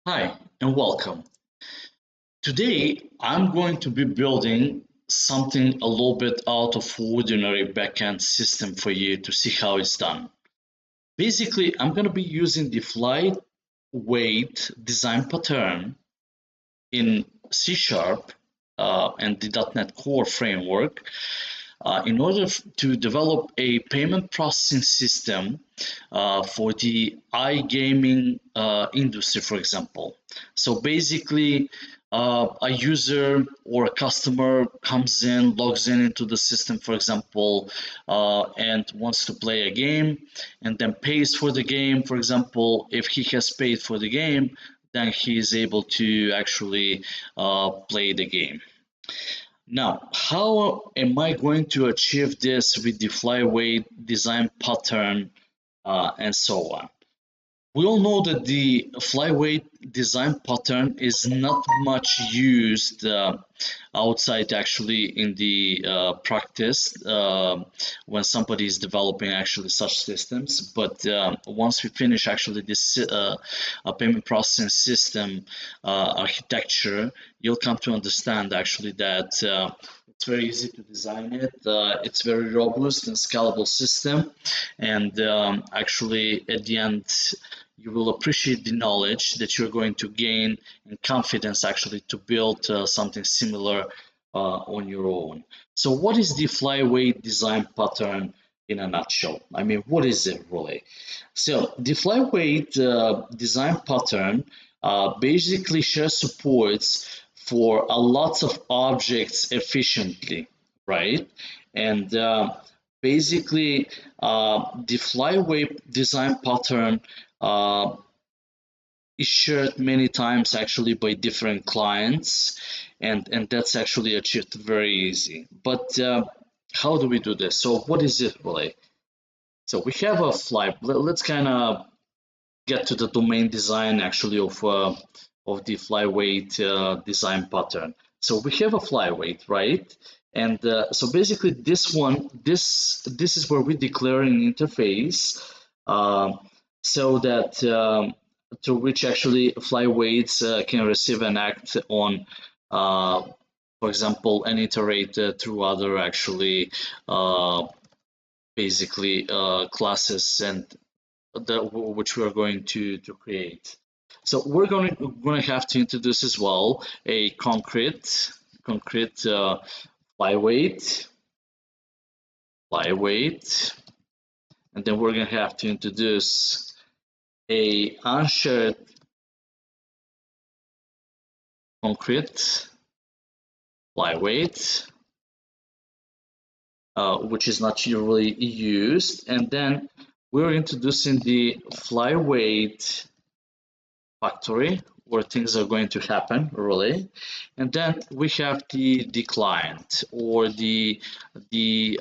Hi and welcome. Today I'm going to be building something a little bit out of ordinary backend system for you to see how it's done. Basically, I'm going to be using the Flyweight design pattern in C Sharp and the .NET Core framework in order to develop a payment processing system for the iGaming industry, for example. So basically, a user or a customer comes in, logs in into the system, for example, and wants to play a game, and then pays for the game. For example, if he has paid for the game, then he is able to actually play the game. Now, how am I going to achieve this with the flyweight design pattern and so on? We all know that the flyweight design pattern is not much used outside actually in the practice when somebody is developing actually such systems. But once we finish actually this payment processing system architecture, you'll come to understand actually that it's very easy to design it. It's very robust and scalable system, and actually at the end you will appreciate the knowledge that you're going to gain and confidence actually to build something similar on your own. So, what is the flyweight design pattern in a nutshell? I mean, what is it really? So, the flyweight design pattern basically shares supports for a lot of objects efficiently, right? And basically, the flyweight design pattern uh, is shared many times actually by different clients, and that's actually achieved very easy. But how do we do this? So what is it really? So we have a fly. Let's kind of get to the domain design actually of the flyweight design pattern. So we have a flyweight, right? And so basically this is where we declare an interface uh, so that through which actually flyweights can receive and act on uh, for example, and iterate through other actually uh, basically classes and which we are going to create. So we're going to have to introduce as well a concrete flyweight, flyweight, and then we're going to have to introduce a unshared concrete flyweight, which is not usually used, and then we're introducing the flyweight factory where things are going to happen really, and then we have the client or the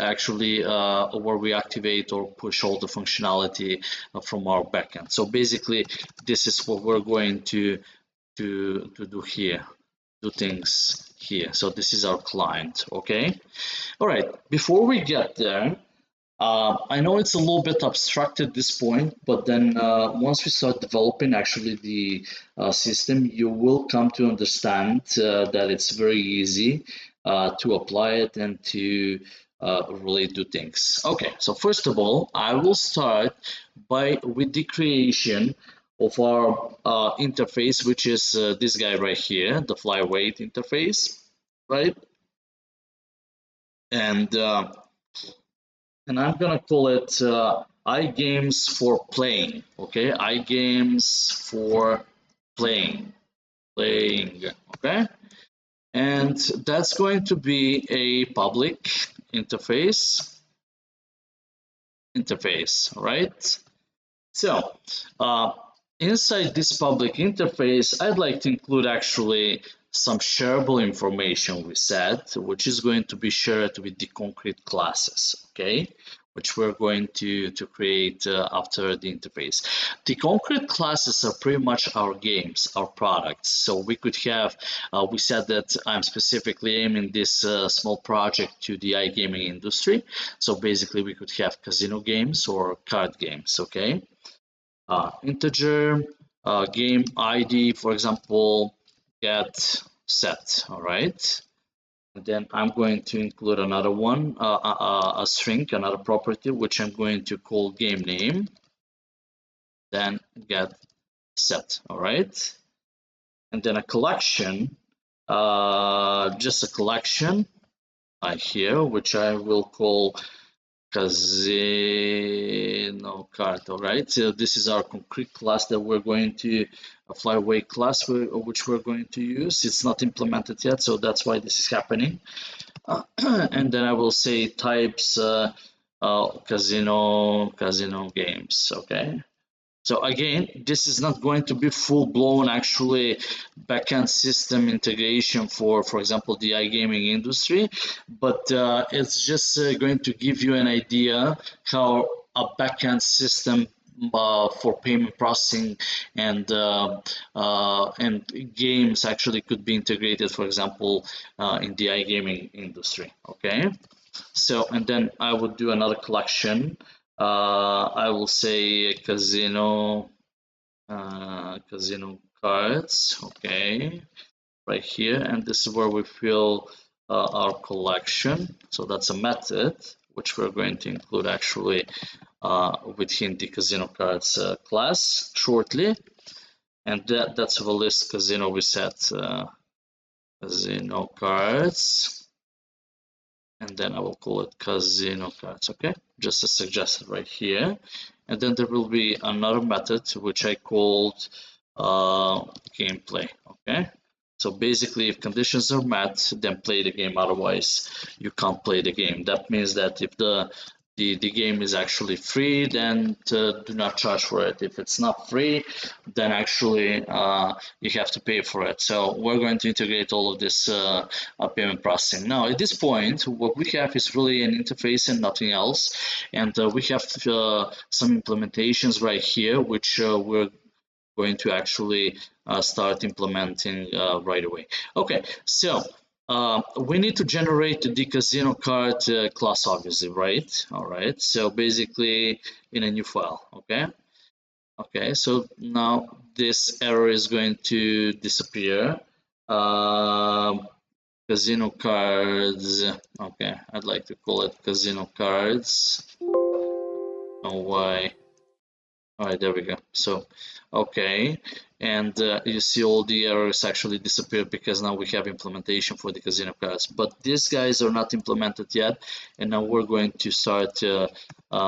actually where we activate or push all the functionality from our backend. So basically this is what we're going to do here, do things here. So this is our client. Okay, all right, before we get there, I know it's a little bit abstract at this point, but then once we start developing actually the system, you will come to understand that it's very easy to apply it and to really do things. Okay, so first of all, I will start by with the creation of our interface, which is this guy right here, the flyweight interface, right? And I'm gonna call it iGames for playing. Okay, iGames for playing. Okay, and that's going to be a public interface, right? So, uh, inside this public interface, I'd like to include actually some shareable information we said, which is going to be shared with the concrete classes, okay? Which we're going to create after the interface. The concrete classes are pretty much our games, our products. So we could have, we said that I'm specifically aiming this small project to the iGaming industry. So basically we could have casino games or card games, okay? Integer, game ID, for example, get set. All right. And then I'm going to include another one, a string, another property, which I'm going to call game name. Then get set. All right. And then a collection, just a collection here, which I will call casino card. All right, so this is our concrete class that we're going to a flyweight class which we're going to use. It's not implemented yet, so that's why this is happening. And then I will say types casino games. Okay. So again, this is not going to be full-blown actually backend system integration for example, the iGaming industry, but it's just going to give you an idea how a backend system for payment processing and games actually could be integrated, for example, in the iGaming industry. Okay. So, and then I would do another collection. I will say casino cards. Okay, right here, and this is where we fill our collection. So that's a method which we're going to include actually within the casino cards class shortly. And that's the list casino we set casino cards. And then I will call it casino cards, okay? Just as suggested right here. And then there will be another method which I called gameplay, okay? So basically, if conditions are met, then play the game. Otherwise, you can't play the game. That means that if the game is actually free, then do not charge for it. If it's not free, then actually you have to pay for it. So we're going to integrate all of this payment processing. Now, at this point, what we have is really an interface and nothing else. And we have some implementations right here, which we're going to actually start implementing right away. Okay, so we need to generate the casino card class, obviously, right? All right, so basically in a new file, okay? Okay, so now this error is going to disappear. Casino cards, okay, I'd like to call it casino cards. Oh, why? All right, there we go. So, okay, and you see all the errors actually disappear because now we have implementation for the casino cards. But these guys are not implemented yet, and now we're going to start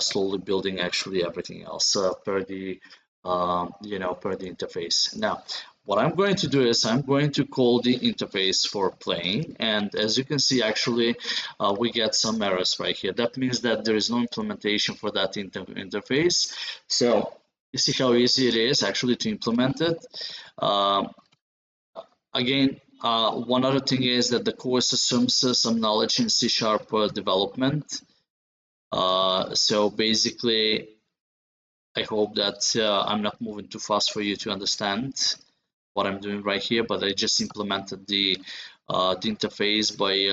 slowly building actually everything else per the per the interface. Now, what I'm going to do is I'm going to call the interface for playing, and as you can see, actually, we get some errors right here. That means that there is no implementation for that interface. So you see how easy it is actually to implement it. Um, Again, one other thing is that the course assumes some knowledge in C# development. So basically, I hope that I'm not moving too fast for you to understand what I'm doing right here, but I just implemented the interface by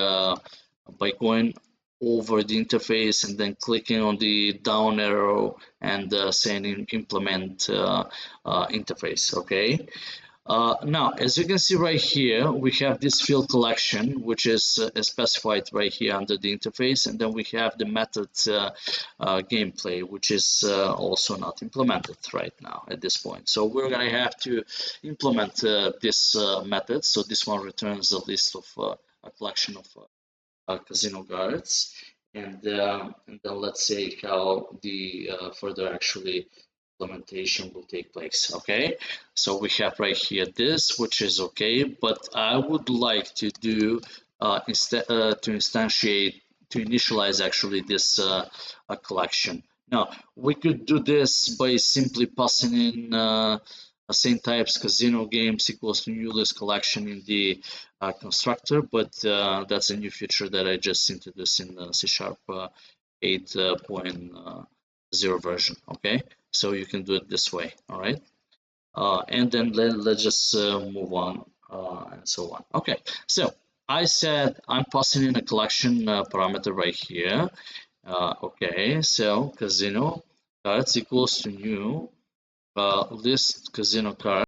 going over the interface and then clicking on the down arrow and saying implement interface. Okay, now, as you can see right here, we have this field collection, which is specified right here under the interface, and then we have the method gameplay, which is also not implemented right now at this point. So we're going to have to implement this method. So this one returns a list of a collection of casino guards, and then let's say how the further actually implementation will take place. Okay, so we have right here this, which is okay, but I would like to do instead to instantiate to initialize actually this a collection. Now we could do this by simply passing in same types casino games equals to new list collection in the constructor, but that's a new feature that I just introduced in C# 8.0 version. Okay, so you can do it this way. All right, and then let's just move on and so on. Okay, so I said I'm passing in a collection parameter right here. Okay, so casino cards equals to new list casino card.